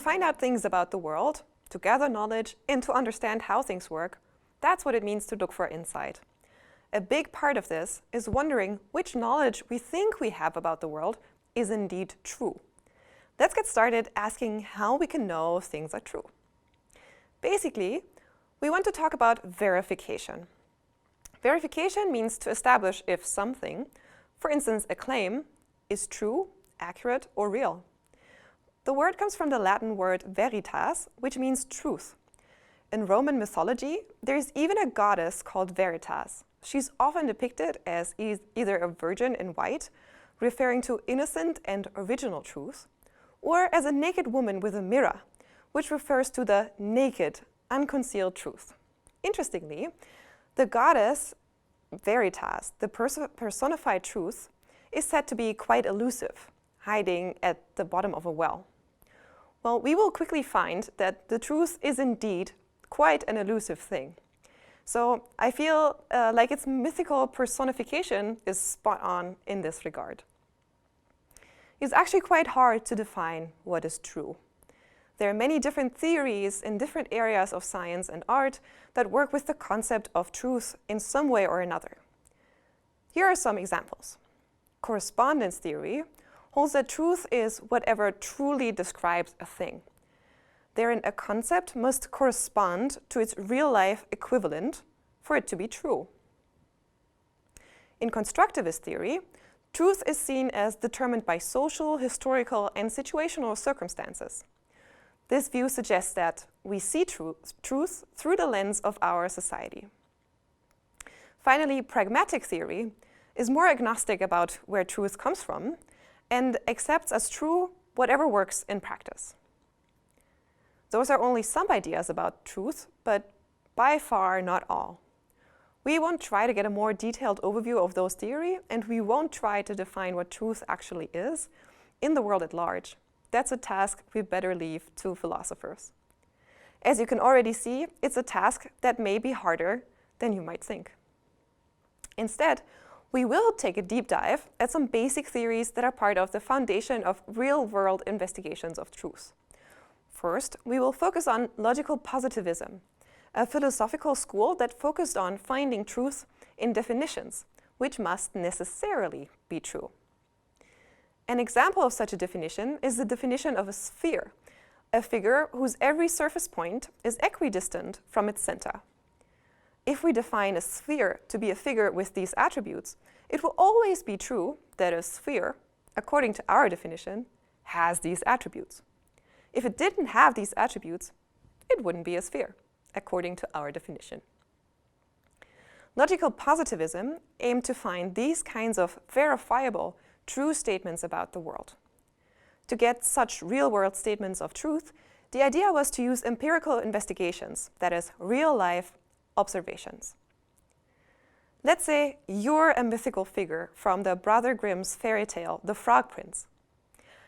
find out things about the world, to gather knowledge, and to understand how things work, that's what it means to look for insight. A big part of this is wondering which knowledge we think we have about the world is indeed true. Let's get started asking how we can know things are true. Basically, we want to talk about verification. Verification means to establish if something, for instance a claim, is true, accurate, or real. The word comes from the Latin word veritas, which means truth. In Roman mythology, there is even a goddess called Veritas. She's often depicted as either a virgin in white, referring to innocent and original truth, or as a naked woman with a mirror, which refers to the naked, unconcealed truth. Interestingly, the goddess Veritas, the personified truth, is said to be quite elusive, hiding at the bottom of a well. Well, we will quickly find that the truth is indeed quite an elusive thing. So I feel like its mythical personification is spot on in this regard. It's actually quite hard to define what is true. There are many different theories in different areas of science and art that work with the concept of truth in some way or another. Here are some examples. Correspondence theory holds that truth is whatever truly describes a thing. Therein, a concept must correspond to its real-life equivalent for it to be true. In constructivist theory, truth is seen as determined by social, historical, and situational circumstances. This view suggests that we see truth through the lens of our society. Finally, pragmatic theory is more agnostic about where truth comes from and accepts as true whatever works in practice. Those are only some ideas about truth, but by far not all. We won't try to get a more detailed overview of those theories, and we won't try to define what truth actually is in the world at large. That's a task we better leave to philosophers. As you can already see, it's a task that may be harder than you might think. Instead, we will take a deep dive at some basic theories that are part of the foundation of real-world investigations of truth. First, we will focus on logical positivism, a philosophical school that focused on finding truth in definitions, which must necessarily be true. An example of such a definition is the definition of a sphere, a figure whose every surface point is equidistant from its center. If we define a sphere to be a figure with these attributes, it will always be true that a sphere, according to our definition, has these attributes. If it didn't have these attributes, it wouldn't be a sphere, according to our definition. Logical positivism aimed to find these kinds of verifiable, true statements about the world. To get such real-world statements of truth, the idea was to use empirical investigations, that is, real-life observations. Let's say you're a mythical figure from the Brother Grimm's fairy tale, The Frog Prince.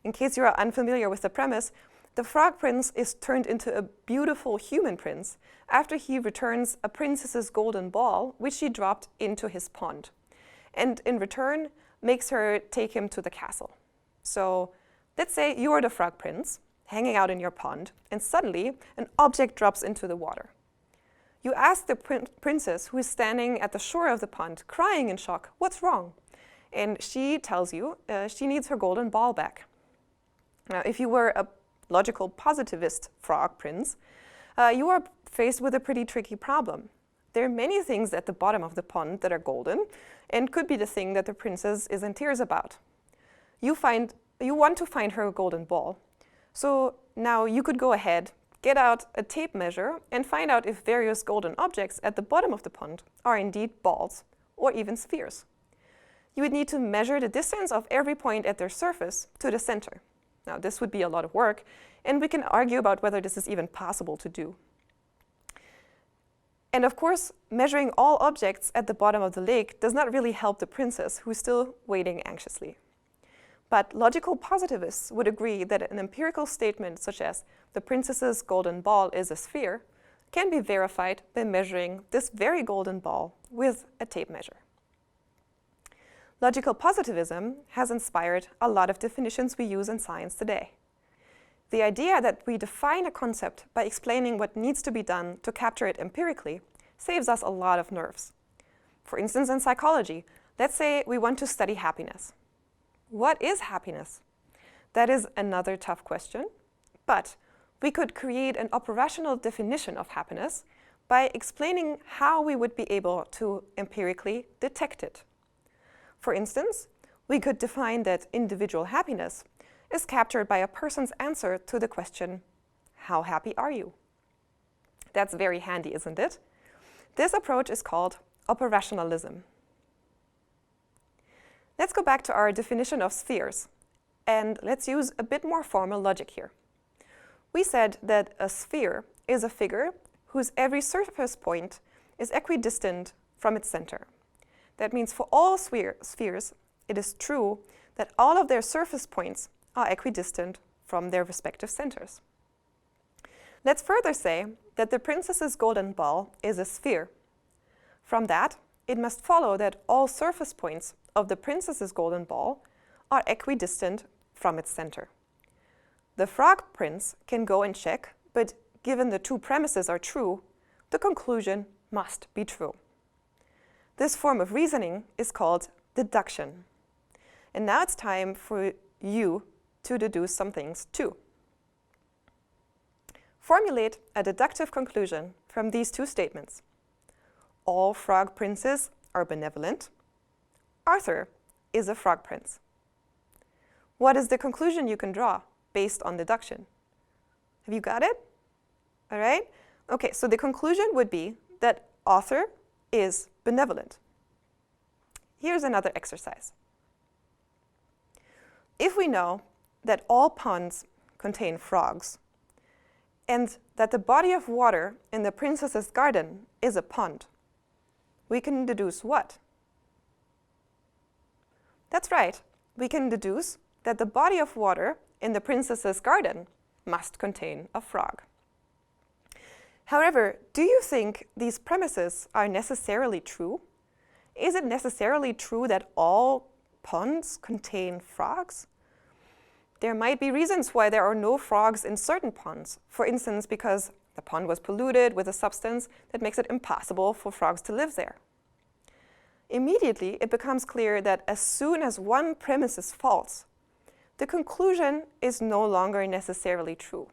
In case you are unfamiliar with the premise, the Frog Prince is turned into a beautiful human prince after he returns a princess's golden ball, which she dropped into his pond, and in return makes her take him to the castle. So let's say you are the Frog Prince, hanging out in your pond, and suddenly an object drops into the water. You ask the princess, who is standing at the shore of the pond, crying in shock, "What's wrong?" And she tells you she needs her golden ball back. Now, if you were a logical positivist frog prince, you are faced with a pretty tricky problem. There are many things at the bottom of the pond that are golden and could be the thing that the princess is in tears about. You want to find her golden ball. So now you could go ahead, get out a tape measure and find out if various golden objects at the bottom of the pond are indeed balls or even spheres. You would need to measure the distance of every point at their surface to the center. Now, this would be a lot of work, and we can argue about whether this is even possible to do. And of course, measuring all objects at the bottom of the lake does not really help the princess, who is still waiting anxiously. But logical positivists would agree that an empirical statement such as the princess's golden ball is a sphere can be verified by measuring this very golden ball with a tape measure. Logical positivism has inspired a lot of definitions we use in science today. The idea that we define a concept by explaining what needs to be done to capture it empirically saves us a lot of nerves. For instance, in psychology, let's say we want to study happiness. What is happiness? That is another tough question, but we could create an operational definition of happiness by explaining how we would be able to empirically detect it. For instance, we could define that individual happiness is captured by a person's answer to the question, how happy are you? That's very handy, isn't it? This approach is called operationalism. Let's go back to our definition of spheres, and let's use a bit more formal logic here. We said that a sphere is a figure whose every surface point is equidistant from its center. That means for all spheres, it is true that all of their surface points are equidistant from their respective centers. Let's further say that the princess's golden ball is a sphere. From that, it must follow that all surface points of the princess's golden ball are equidistant from its center. The frog prince can go and check, but given the two premises are true, the conclusion must be true. This form of reasoning is called deduction. And now it's time for you to deduce some things too. Formulate a deductive conclusion from these two statements. All frog princes are benevolent. Arthur is a frog prince. What is the conclusion you can draw based on deduction? Have you got it? All right? Okay, so the conclusion would be that Arthur is benevolent. Here's another exercise. If we know that all ponds contain frogs, and that the body of water in the princess's garden is a pond, we can deduce what? That's right, we can deduce that the body of water in the princess's garden must contain a frog. However, do you think these premises are necessarily true? Is it necessarily true that all ponds contain frogs? There might be reasons why there are no frogs in certain ponds. For instance, because the pond was polluted with a substance that makes it impossible for frogs to live there. Immediately, it becomes clear that as soon as one premise is false, the conclusion is no longer necessarily true.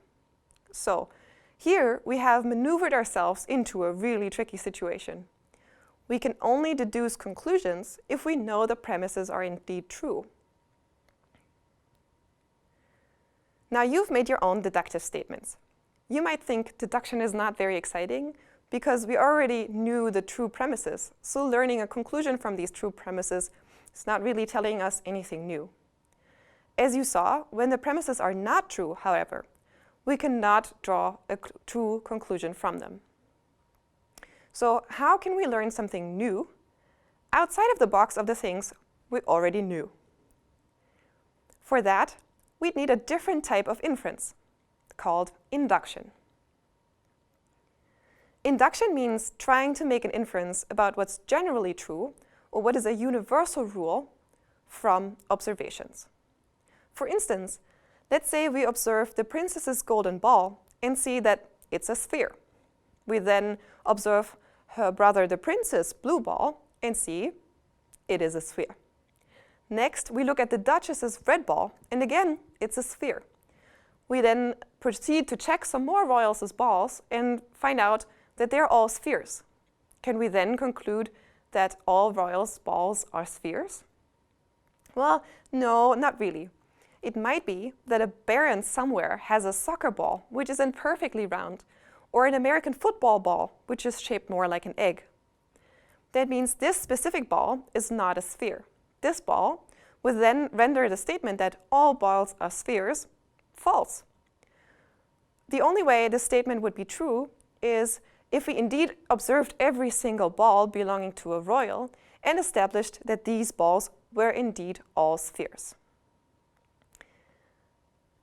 So, here we have maneuvered ourselves into a really tricky situation. We can only deduce conclusions if we know the premises are indeed true. Now you've made your own deductive statements. You might think deduction is not very exciting because we already knew the true premises, so learning a conclusion from these true premises is not really telling us anything new. As you saw, when the premises are not true, however, we cannot draw a true conclusion from them. So how can we learn something new outside of the box of the things we already knew? For that, we'd need a different type of inference, called induction. Induction means trying to make an inference about what's generally true, or what is a universal rule, from observations. For instance, let's say we observe the princess's golden ball and see that it's a sphere. We then observe her brother the prince's blue ball and see it is a sphere. Next, we look at the duchess's red ball, and again, it's a sphere. We then proceed to check some more royals' balls and find out that they're all spheres. Can we then conclude that all royals' balls are spheres? Well, no, not really. It might be that a baron somewhere has a soccer ball, which is imperfectly round, or an American football ball, which is shaped more like an egg. That means this specific ball is not a sphere. This ball would then render the statement that all balls are spheres false. The only way this statement would be true is if we indeed observed every single ball belonging to a royal and established that these balls were indeed all spheres.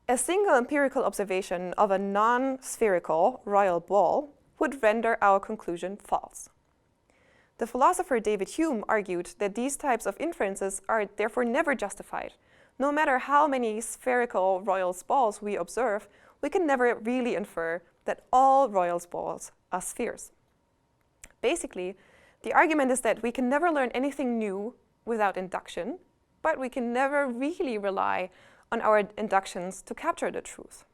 A single empirical observation of a non-spherical royal ball would render our conclusion false. The philosopher David Hume argued that these types of inferences are therefore never justified, no matter how many spherical royal balls we observe we can never really infer that all Royle's balls are spheres. Basically, the argument is that we can never learn anything new without induction, but we can never really rely on our inductions to capture the truth.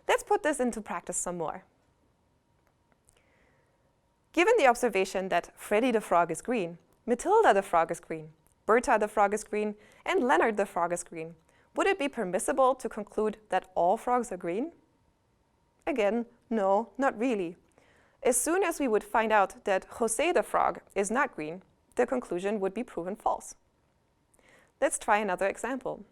Let's put this into practice some more. Given the observation that Freddy the frog is green, Matilda the frog is green, Bertha the frog is green, and Leonard the frog is green, would it be permissible to conclude that all frogs are green? Again, no, not really. As soon as we would find out that José the frog is not green, the conclusion would be proven false. Let's try another example.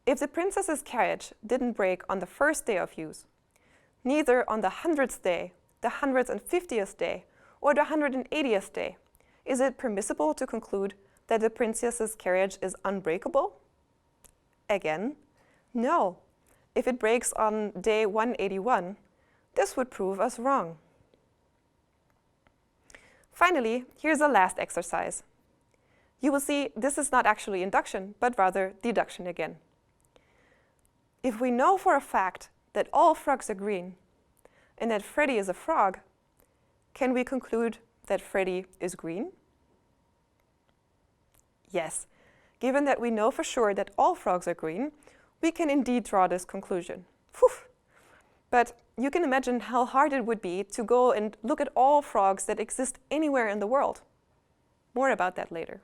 If the princess's carriage didn't break on the first day of use, neither on the 100th day, the 150th day, or the 180th day, is it permissible to conclude that the princess's carriage is unbreakable? Again, no. If it breaks on day 181, this would prove us wrong. Finally, here's a last exercise. You will see this is not actually induction, but rather deduction again. If we know for a fact that all frogs are green and that Freddy is a frog, can we conclude that Freddy is green? Yes, given that we know for sure that all frogs are green, we can indeed draw this conclusion. Whew. But you can imagine how hard it would be to go and look at all frogs that exist anywhere in the world. More about that later.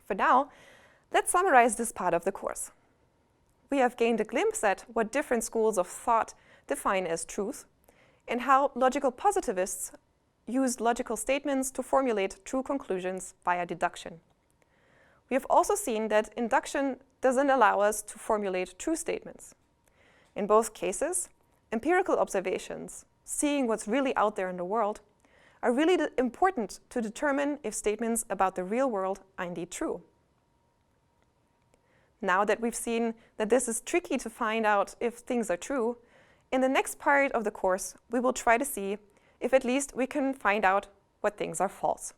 For now, let's summarize this part of the course. We have gained a glimpse at what different schools of thought define as truth, and how logical positivists use logical statements to formulate true conclusions via deduction. We have also seen that induction doesn't allow us to formulate true statements. In both cases, empirical observations, seeing what's really out there in the world, are really important to determine if statements about the real world are indeed true. Now that we've seen that this is tricky to find out if things are true, in the next part of the course, we will try to see if at least we can find out what things are false.